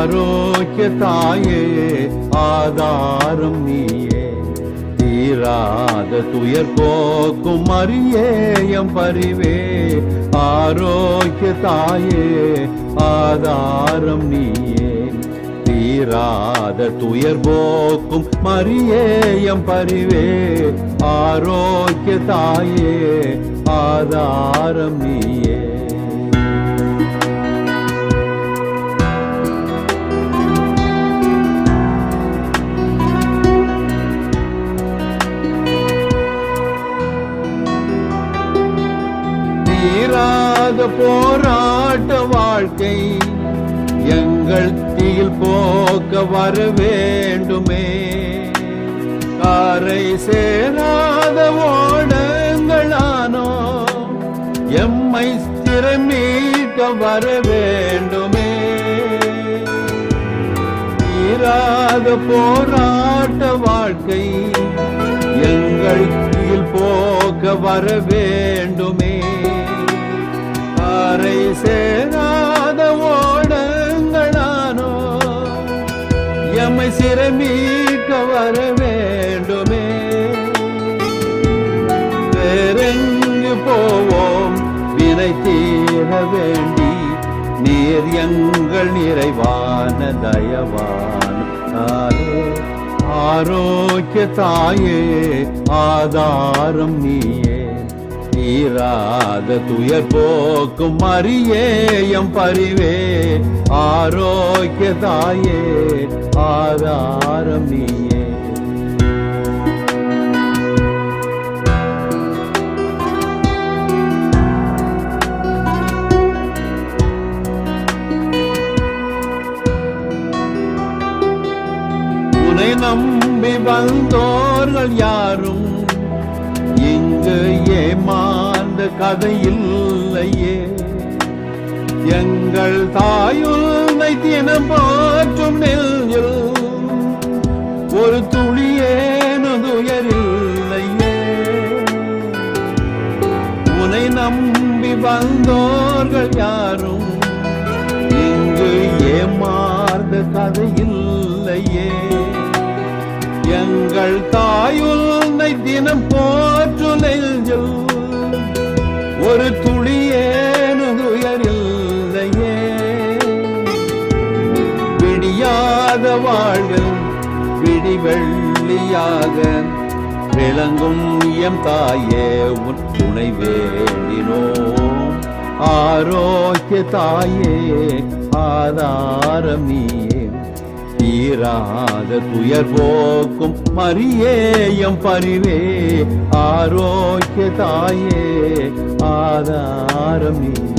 ஆரோக்கிய தாயே ஆதாரம் நீயே, தீராத துயர் போக்கும் மரியேயம் பரிவே. ஆரோக்கிய தாயே ஆதாரம் நீயே, தீராத துயர் போக்கும் மரியேயம் பரிவே. ஆரோக்கிய தாயே ஆதாரம் நீயே. தீராத போராட்ட வாழ்க்கை எங்கள் தீயில் போக்க வர வேண்டுமே. காரை சேராத ஓடங்களானோ எம்மை ஸ்திரமீட்ட வர வேண்டுமே. தீராத போராட்ட வாழ்க்கை எங்கள் தீயில் போக்க வர வேண்டுமே. காரை சேராத ஓடங்களானோ எம்மை சிரமீக்க வர வேண்டுமே. வேறெங்கு போவோம் வினை தீர வேண்டி, நீர் எங்கள் நிறைவான தயவான தாயே. ஆரோக்கிய தாயே ஆதாரம் நீயே, தீராத துயர் போக்கும் மரியேயம் பரிவே. ஆரோக்கிய தாயே ஆதாரம் நீயே. உன்னை நம்பி வந்தோர்கள் யாரும் இங்கு ஏமாந்த கதையில்லையே. எங்கள் தாயுன்னை தினம் போற்றும் நெஞ்சில் ஒரு துளியேனுயரில்லையே. உன்னை நம்பி வந்தோர்கள் யாரும் இங்கு ஏமாந்த கதையில்லையே. எங்கள் தாயுன்னை தினம் போற்று நெஞ்சில் ஒரு துளியேனுயரில்லையே. விடியாத வாழ்வில் விடிவெள்ளியாக விளங்கும் எம் தாயே உன் துணை வேண்டினோம். ஆரோக்கிய தாயே ஆதாரம் நீயே, தீராத துயர் போக்கும் மரியேயம் பரிவே. ஆரோக்கிய தாயே ஆதாரம் நீயே.